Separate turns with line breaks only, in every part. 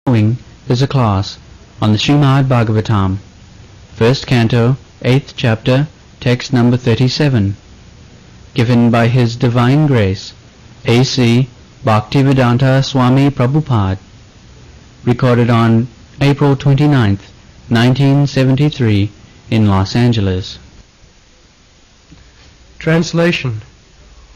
Following is a class on the Srimad Bhagavatam, first canto, 8th chapter, text number 37, given by His Divine Grace, A.C. Bhaktivedanta Swami Prabhupada, recorded on April 29th, 1973, in Los Angeles.
Translation.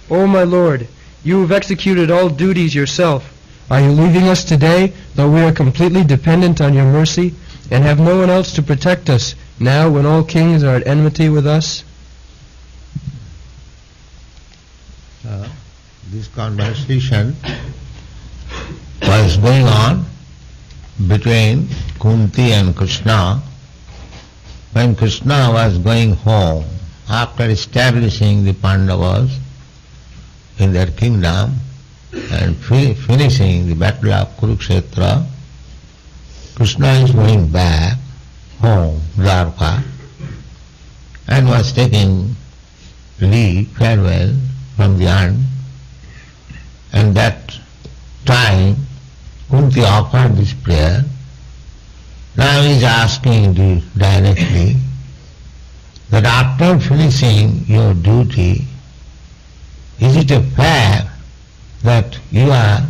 O my Lord, you have executed all duties yourself. Are you leaving us today, though we are completely dependent on your mercy, and have no one else to protect us, now when all kings are at enmity with us?
This conversation was going on between Kunti and Krishna. When Krishna was going home, after establishing the Pandavas in their kingdom, and finishing the battle of Kurukshetra, Krishna is going back home, Dwarka, and was taking leave, farewell from the aunt. And that time, Kunti offered this prayer. Now he is asking directly that after finishing your duty, is it a fact that you are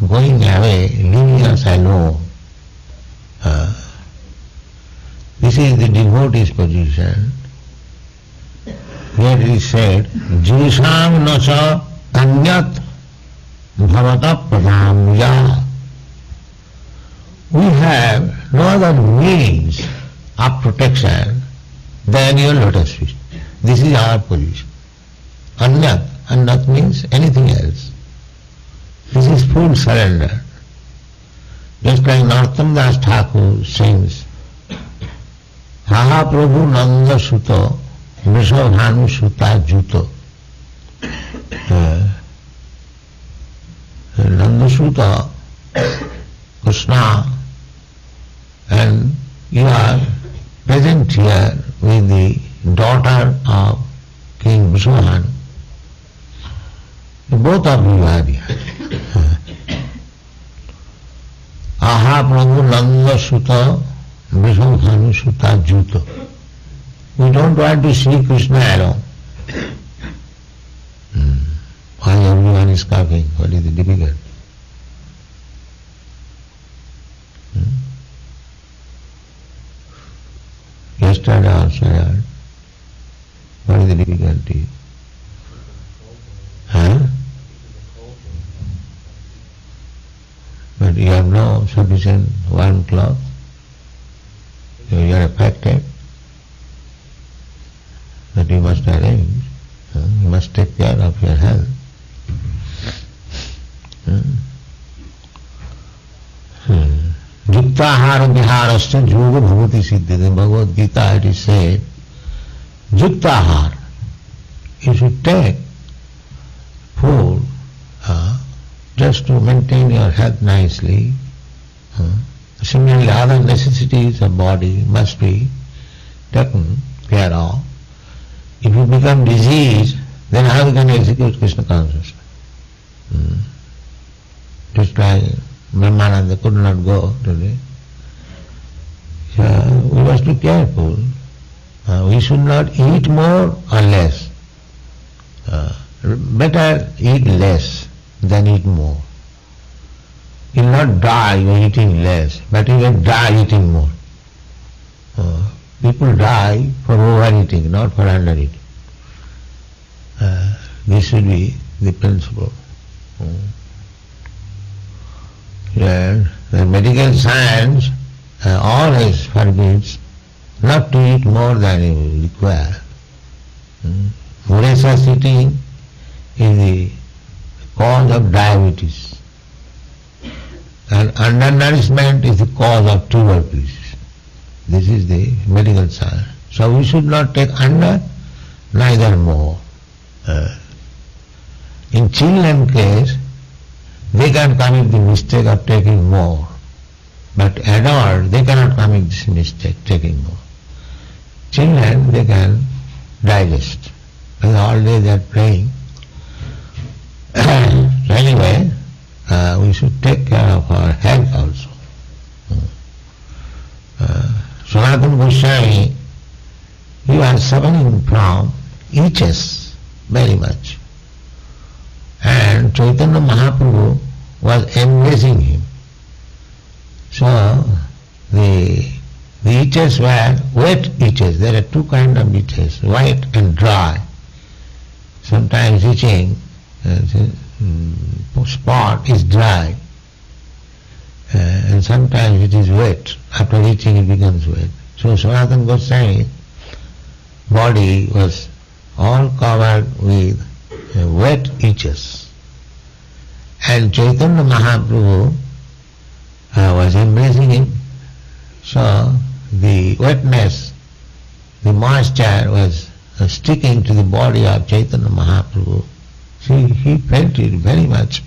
going away, leaving us alone? This is the devotee's position. Here it is said, Jisham nasa anyat bhavata pradhamya. We have no other means of protection than your lotus feet. This is our position. Anyat. Anyat means anything else. This is full surrender. Just like Narottam Das Thakur sings, Haha Prabhu Nanda Suto Vrishabhanu Suta Juto. Nanda Suta, Krishna, and you are present here with the daughter of King Vrishabhanu. Both of you are here. Aha Prabhu Nanda Suta Vrishabhanu Suta Juto. We don't want to see Krishna alone. Why everyone is coughing? What is the difficulty? Yesterday also I heard. What is the difficulty? But you have no sufficient warm cloth. You are affected. But you must arrange. You must take care of your health. Yuktahara viharasya yoga bhavati siddhite. Bhagavad Gita it is said, Yuktahara. You should take food just to maintain your health nicely. Similarly, other necessities of body must be taken care of. If you become diseased, then how you can execute Krishna consciousness? Just like Brahmananda could not go today. So we must be careful. We should not eat more or less. Better eat less than eat more. You will not die by eating less, but you will die eating more. People die for overeating, not for undereating. This should be the principle. The medical science always forbids not to eat more than you require. Voracious eating is the cause of diabetes, and undernourishment is the cause of tuberculosis. This is the medical science. So we should not take under, neither more. In children case, they can commit the mistake of taking more, but adults, they cannot commit this mistake, taking more. Children, they can digest, because all day they are playing. Anyway, we should take care of our health also. Sanatana Goswami, he was suffering from itches very much. And Chaitanya Mahaprabhu was embracing him. So the itches were wet itches. There are two kinds of itches, wet and dry. Sometimes itching spot is dry, and sometimes it is wet. After itching it becomes wet. So Sanatana Goswami's body was all covered with wet itches. And Chaitanya Mahaprabhu was embracing him. So the wetness, the moisture was sticking to the body of Chaitanya Mahaprabhu. See, he felt it very much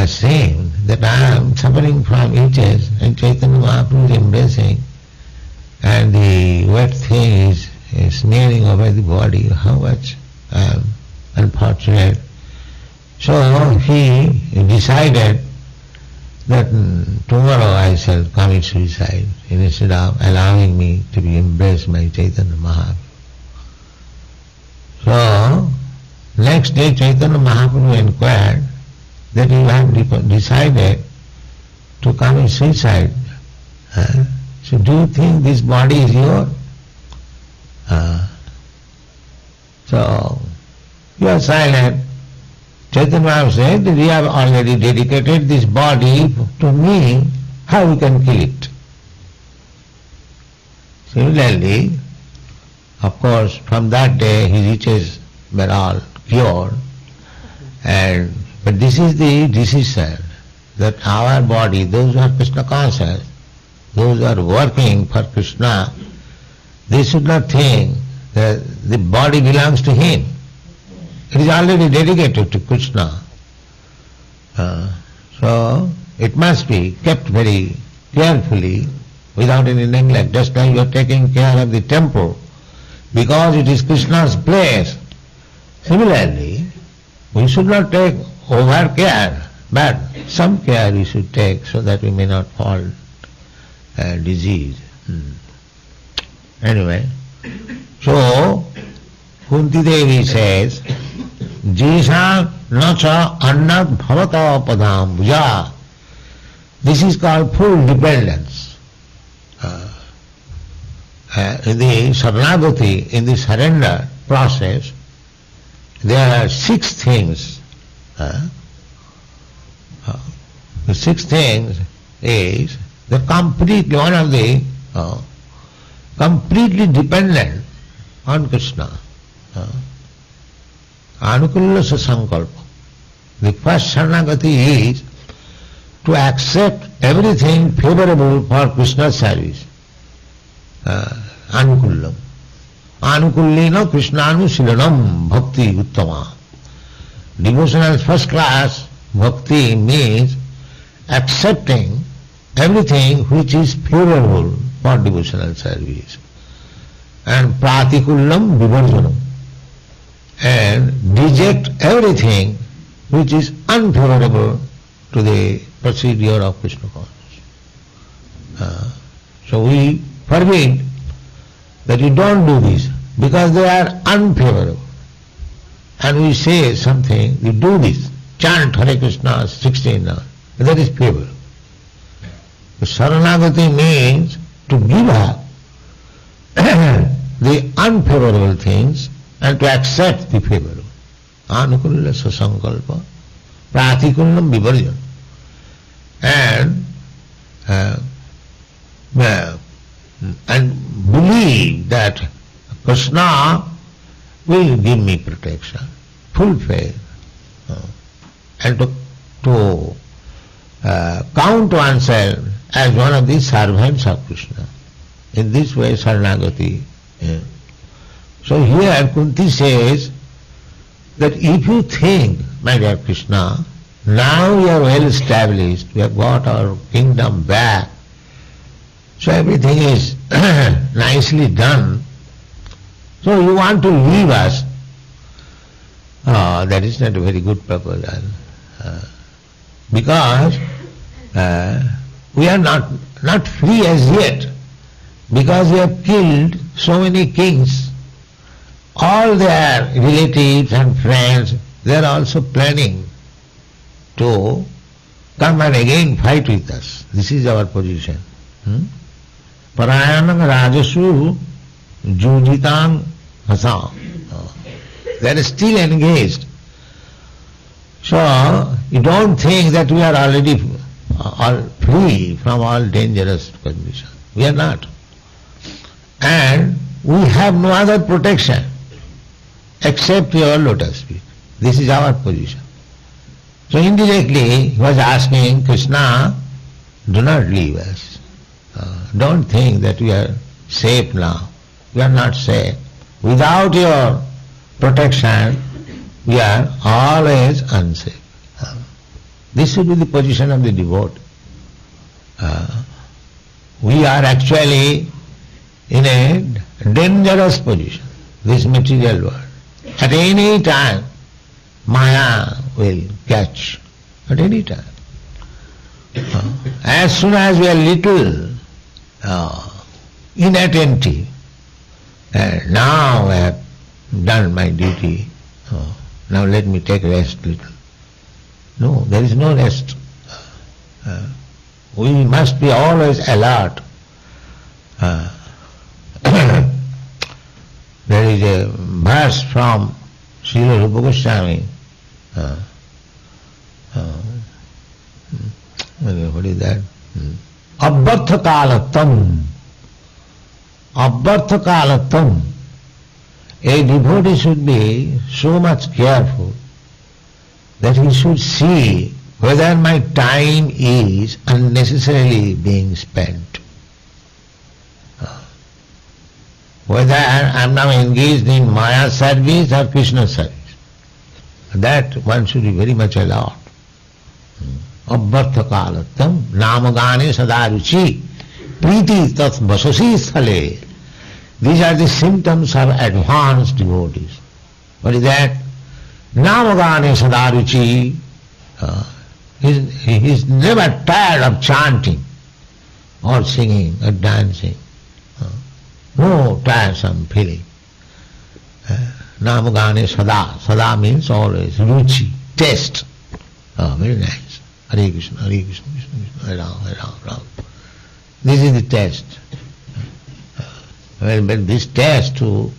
saying that I am suffering from itches and Chaitanya Mahaprabhu is embracing and the wet thing is smearing over the body. How much I am unfortunate. So he decided that tomorrow I shall commit suicide instead of allowing me to be embraced by Chaitanya Mahaprabhu. So next day Chaitanya Mahaprabhu inquired that you have decided to commit suicide. So do you think this body is yours? So you are silent. Chaitanya Mahaprabhu said that we have already dedicated this body to me, how we can kill it? Similarly, of course, from that day his itches were all cured. But this is the decision that our body, those who are Krishna conscious, those who are working for Krishna, they should not think that the body belongs to him. It is already dedicated to Krishna. So it must be kept very carefully without any neglect, just like you are taking care of the temple because it is Krishna's place. Similarly, we should not take over care, but some care we should take so that we may not fall disease. Anyway, so Kunti Devi says, Jisa nacha annat bhavata padam bhuja. This is called full dependence. In the Saranagati, in the surrender process, there are 6 things. The 6 things is the completely, one of the completely dependent on Krishna. Anukullasa sankalpa. The first Saranagati is to accept everything favorable for Krishna's service. Anukullam. Anukullena Krishnanu bhakti uttama. Devotional first class bhakti means accepting everything which is favorable for devotional service. And pratikullam vivarjanam. And reject everything which is unfavorable to the procedure of Krishna consciousness. So we forbid that you don't do this because they are unfavorable. And we say something, you do this, chant Hare Krishna 16 hours, that is favorable. The Saranagati means to give up the unfavorable things and to accept the favorable. Anukulla sasankalpa, pratikullam vivarjan. And believe that Krishna will give me protection, full faith, and to count oneself as one of the servants of Krishna. In this way, Saranagati. So here Kunti says that if you think, my dear Krishna, now we are well established, we have got our kingdom back, so everything is nicely done, so you want to leave us, that is not a very good proposal, because we are not free as yet. because we have killed so many kings, all their relatives and friends, they are also planning to come and again fight with us. This is our position. Parayanam rajasu jujitam hasam. They are still engaged. So, you don't think that we are already all free from all dangerous conditions. We are not. And we have no other protection except your lotus feet. This is our position. So indirectly he was asking Krishna, do not leave us. Don't think that we are safe now. We are not safe. Without your protection, we are always unsafe. This should be the position of the devotee. We are actually in a dangerous position, this material world. At any time, Maya will catch. At any time. As soon as we are little inattentive, and now I have done my duty, now let me take rest little. No, there is no rest. We must be always alert. There is a verse from Srila Rupa Goswami. What is that? Abbartha kalatam. Abbartha kalatam. A devotee should be so much careful that he should see whether my time is unnecessarily being spent. Whether I am now engaged in Maya service or Krishna service. That one should be very much alert. Abbartha kalatam namagane sadaruchi priti tat vasasi sthale. These are the symptoms of advanced devotees. What is that? Namagane sadaruchi. He is never tired of chanting or singing or dancing. No tiresome feeling. Namagane sada. Sada means always ruchi, taste. Very nice. Hare Krishna, Hare Krishna, Krishna Krishna, Hare Ram, Hare Ram, Ram. This is the taste. But this taste, to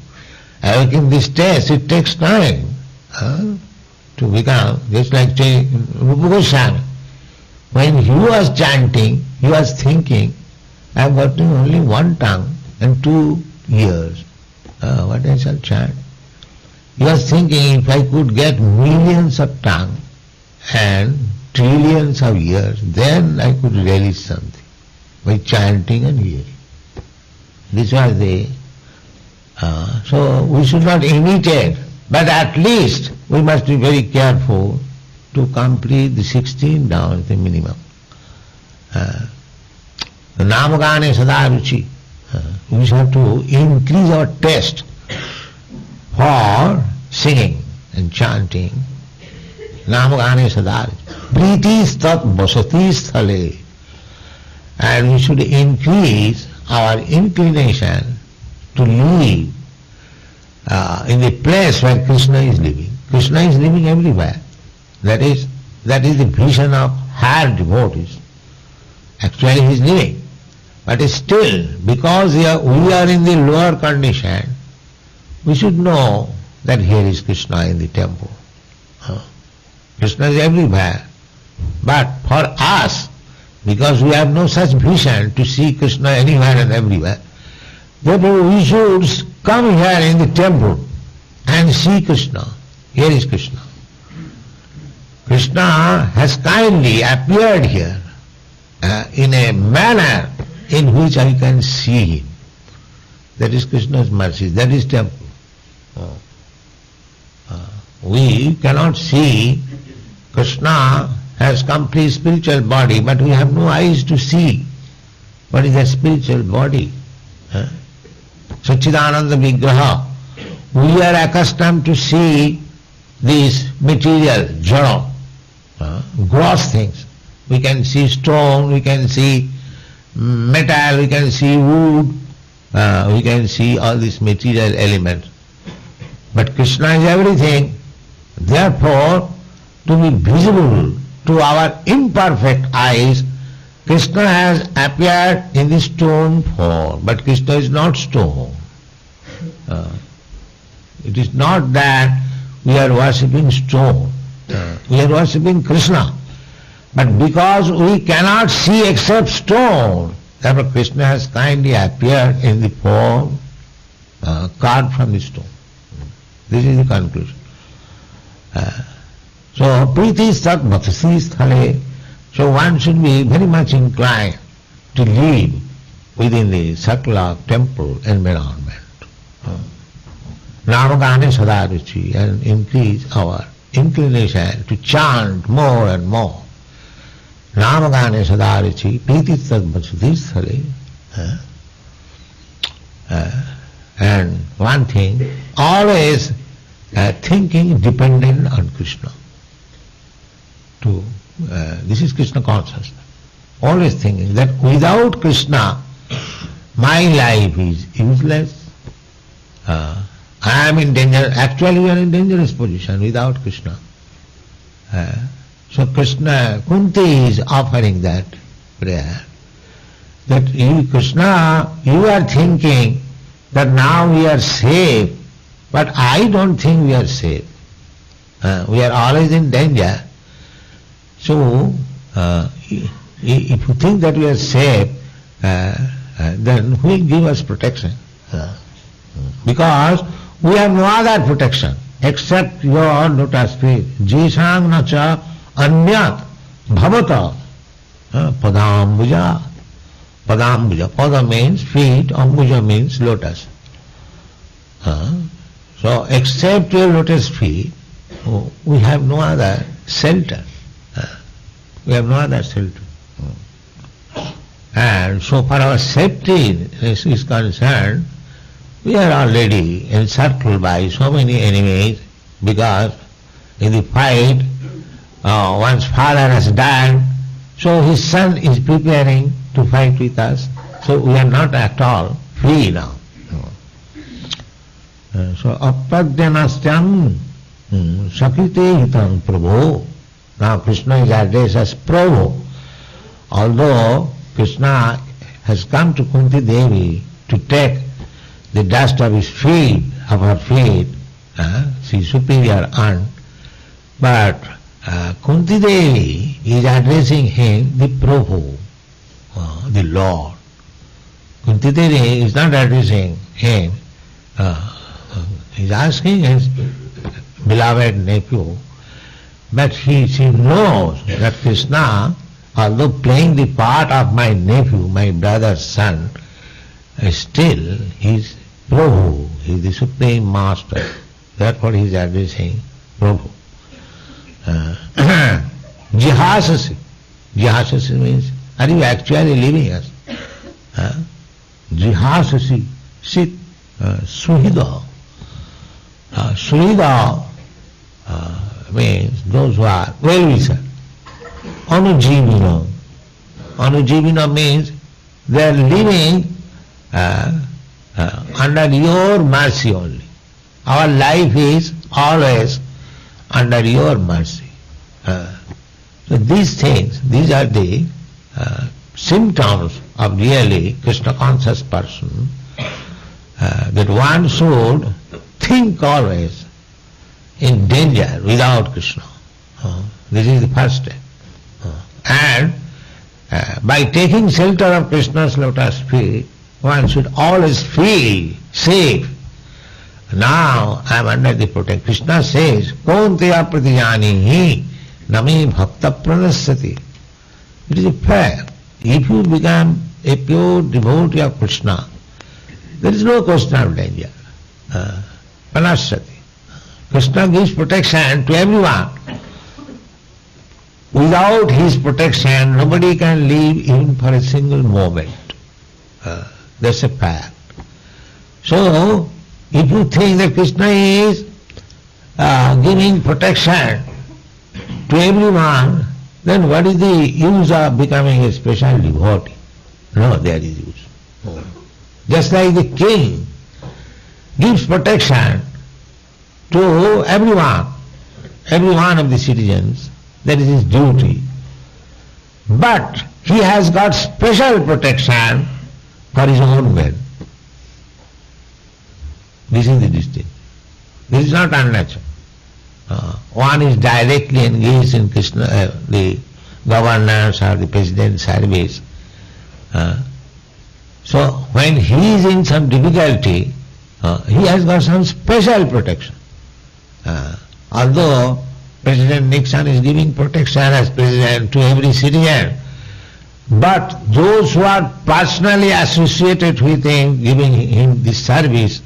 awaken this taste, it takes time to become, just like Rupa Goswami. When he was chanting, he was thinking, I have got only one tongue and 2 ears. What I shall chant? He was thinking, if I could get millions of tongue and trillions of ears, then I could relish something by chanting and hearing. This was the... so we should not imitate, but at least we must be very careful to complete the 16 down, the minimum. Namagane sadaruchi. We have to increase our taste for singing and chanting. Namagane sadaruchi. Priti stat vasati sthale. And we should increase our inclination to live in the place where Krishna is living. Krishna is living everywhere. That is the vision of higher devotees. Actually he is living. But still, because we are in the lower condition, we should know that here is Krishna in the temple. Krishna is everywhere. But for us, because we have no such vision to see Krishna anywhere and everywhere, therefore we should come here in the temple and see Krishna. Here is Krishna. Krishna has kindly appeared here in a manner in which I can see him. That is Krishna's mercy, that is temple. We cannot see. Krishna has complete spiritual body, but we have no eyes to see what is that spiritual body. Satchidananda Vigraha. We are accustomed to see these material, jara, gross things. We can see stone, we can see metal, we can see wood, we can see all these material elements. But Krishna is everything. Therefore, to be visible to our imperfect eyes, Krishna has appeared in the stone form. But Krishna is not stone. It is not that we are worshipping stone. We are worshipping Krishna. But because we cannot see except stone, therefore Krishna has kindly appeared in the form carved from the stone. This is the conclusion. So, priti sat bhaksasi sthale. So one should be very much inclined to live within the circle of temple environment. Namagane sadaruchi, and increase our inclination to chant more and more. Namagane sadaruchi, priti sat bhaksasi sthale. And one thing, always thinking dependent on Krishna. This is Krishna consciousness. Always thinking that without Krishna, my life is useless. I am in danger. Actually, we are in dangerous position without Krishna. So Krishna, Kunti is offering that prayer. That you, Krishna, you are thinking that now we are safe, but I don't think we are safe. We are always in danger. So, if you think that we are safe, then who will give us protection? Because we have no other protection except your lotus feet. Jishang nacha anyat bhavata padambuja. Padambuja. Pada means feet, ambuja means lotus. So, except your lotus feet, we have no other shelter. We have no other shelter. And so far our safety is concerned, we are already encircled by so many enemies, because in the fight, one's father has died, so his son is preparing to fight with us. So we are not at all free now. So apradyanastyam sakrite hitam prabho. Now Krishna is addressed as Prabhu. Although Krishna has come to Kunti Devi to take the dust of his feet, of her feet, she is superior aunt, but Kunti Devi is addressing him the Prabhu, the Lord. Kunti Devi is not addressing him, he is asking his beloved nephew, but she knows that Krishna, although playing the part of my nephew, my brother's son, still he is Prabhu, he is the Supreme Master. Therefore he is addressing Prabhu. Jihasasi. Jihasasi means, are you actually leaving us? Jihasasi, sit, suhida. Suhida means those who are well-wisher. Anujivina. Anujivina means they are living under your mercy only. Our life is always under your mercy. So these things, these are the symptoms of really Krishna conscious person, that one should think always in danger without Krishna. This is the first step. And by taking shelter of Krishna's lotus feet, one should always feel safe. Now I am under the protection. Krishna says, Kaunteya pratijanihi nami bhakta pranasati. It is a fact. If you become a pure devotee of Krishna, there is no question of danger. Pranasati. Krishna gives protection to everyone. Without his protection, nobody can live even for a single moment. That's a fact. So, if you think that Krishna is giving protection to everyone, then what is the use of becoming a special devotee? No, there is use. Just like the king gives protection to every one of the citizens, that is his duty. But he has got special protection for his own men. This is the distinction. This is not unnatural. One is directly engaged in Krishna, the governance or the president's service. So when he is in some difficulty, he has got some special protection. Although President Nixon is giving protection as president to every citizen, but those who are personally associated with him, giving him this service,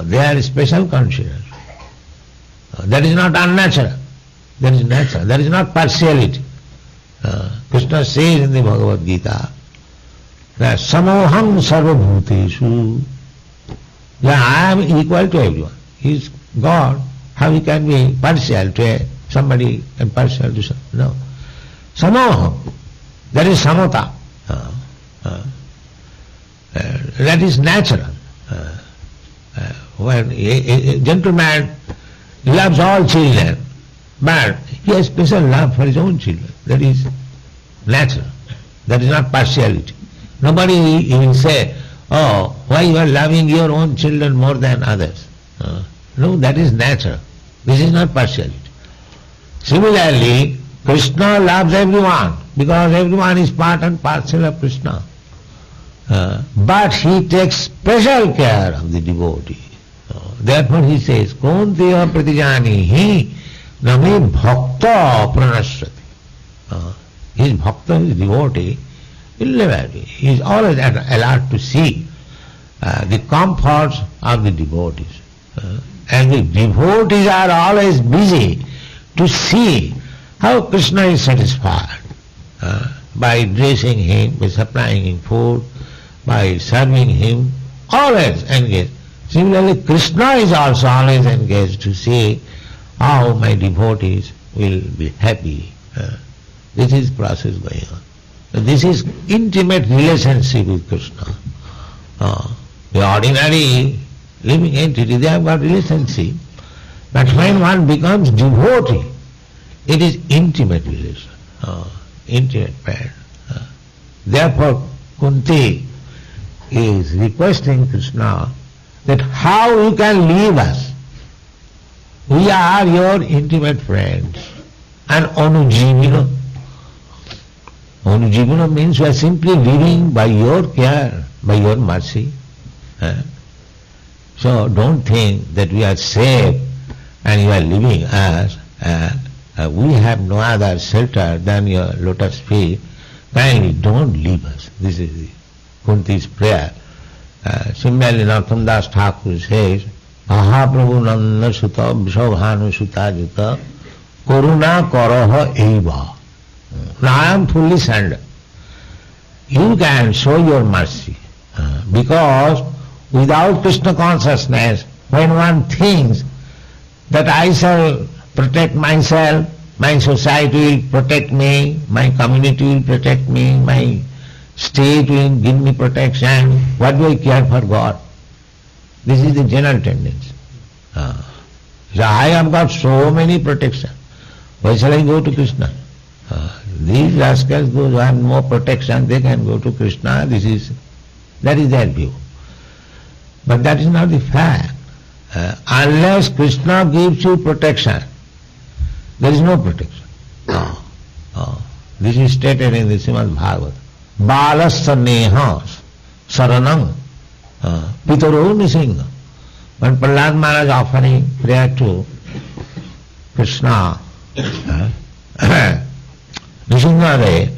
they are special considered. That is not unnatural. That is natural. That is not partiality. Krishna says in the Bhagavad Gita that samoham sarvabhuteshu, that I am equal to everyone. He is God. How he can be partial to somebody and partial to some? No. Samoham. That is samata. That is natural. When a gentleman loves all children, but he has special love for his own children. That is natural. That is not partiality. Nobody will say, oh, why you are loving your own children more than others? No, that is natural. This is not partiality. Similarly, Krishna loves everyone because everyone is part and parcel of Krishna. But he takes special care of the devotee. Therefore he says, Konteya pratijanihi nami bhakta pranashrati. His bhakta, his devotee, will never be. He is always allowed to see the comforts of the devotees. And the devotees are always busy to see how Krishna is satisfied by dressing him, by supplying him food, by serving him, always engaged. Similarly, Krishna is also always engaged to see how my devotees will be happy. This is process going on. So this is intimate relationship with Krishna. The ordinary living entity, they have got relationship. But when one becomes devotee, it is intimate relation, intimate friend. Therefore, Kunti is requesting Krishna that how you can leave us. We are your intimate friends. And Anujivana. Anujivana means we are simply living by your care, by your mercy. So don't think that we are safe and you are leaving us. We have no other shelter than your lotus feet. Kindly don't leave us. This is the Kunti's prayer. Similarly, Narottam Das Thakur says, Mahaprabhu Nanda Sutta Vishwabhanu Sutta Jutta Karuna Karaha Eva. Now I am fully surrendered. You can show your mercy because without Krishna consciousness, when one thinks that I shall protect myself, my society will protect me, my community will protect me, my state will give me protection, what do I care for God? This is the general tendency. So I have got so many protection. Why shall I go to Krishna? These rascals, those who have more protection, they can go to Krishna. That is their view. But that is not the fact. Unless Krishna gives you protection, there is no protection. This is stated in the Srimad Bhagavatam. Balasya neha saranam pitaro nisingha. When Prahlad Maharaj offering prayer to Krishna, Nrsimha,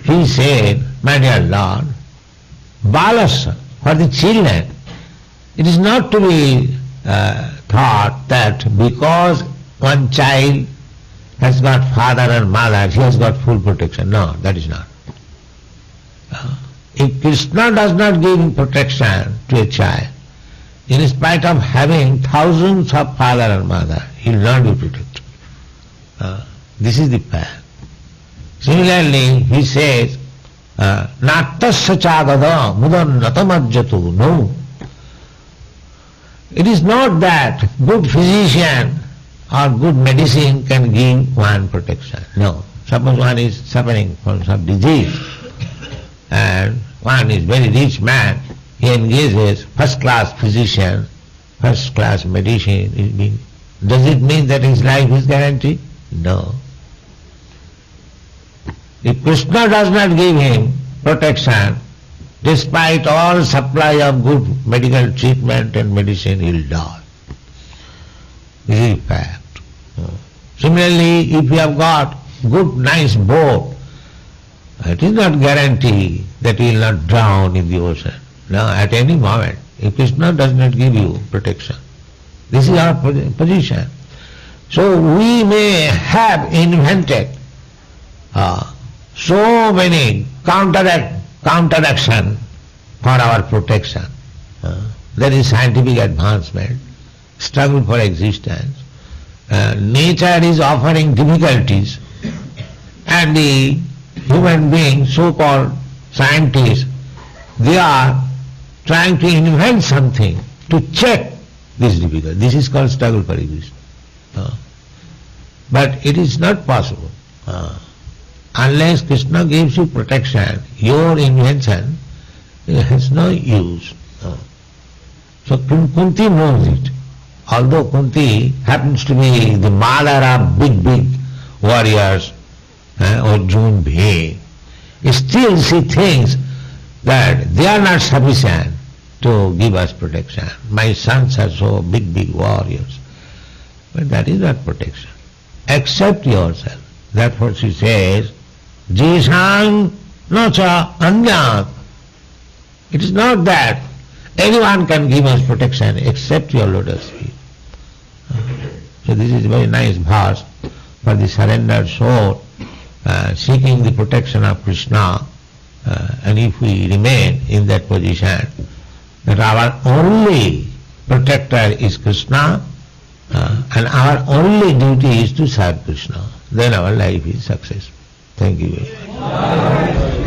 he said, my dear Lord, Balasya, for the children, it is not to be thought that because one child has got father and mother, he has got full protection. No, that is not. If Krishna does not give protection to a child, in spite of having thousands of father and mother, he will not be protected. This is the path. Similarly, he says, Nattasya chagada mudan natamadjatu. No. It is not that good physician or good medicine can give one protection. No. Suppose one is suffering from some disease and one is very rich man, he engages first class physician, first class medicine. Does it mean that his life is guaranteed? No. If Krishna does not give him protection, despite all supply of good medical treatment and medicine, he will die. This is fact. Similarly, if you have got good, nice boat, it is not guarantee that you will not drown in the ocean. No, at any moment, if Krishna does not give you protection. This is our position. So we may have invented so many counteraction for our protection. There is scientific advancement, struggle for existence. Nature is offering difficulties, and the human beings, so-called scientists, they are trying to invent something to check this difficulty. This is called struggle for existence. But it is not possible. Unless Krishna gives you protection, your invention has no use. So Kunti knows it. Although Kunti happens to be the mother of big warriors, Arjuna, Bhim, still she thinks that they are not sufficient to give us protection. My sons are so big warriors. But that is not protection. Accept yourself. That's what she says. Jishang nacha anyat. It is not that anyone can give us protection except your lotus feet. So this is a very nice verse for the surrendered soul seeking the protection of Krishna. And if we remain in that position, that our only protector is Krishna, and our only duty is to serve Krishna, then our life is successful. Thank you very much.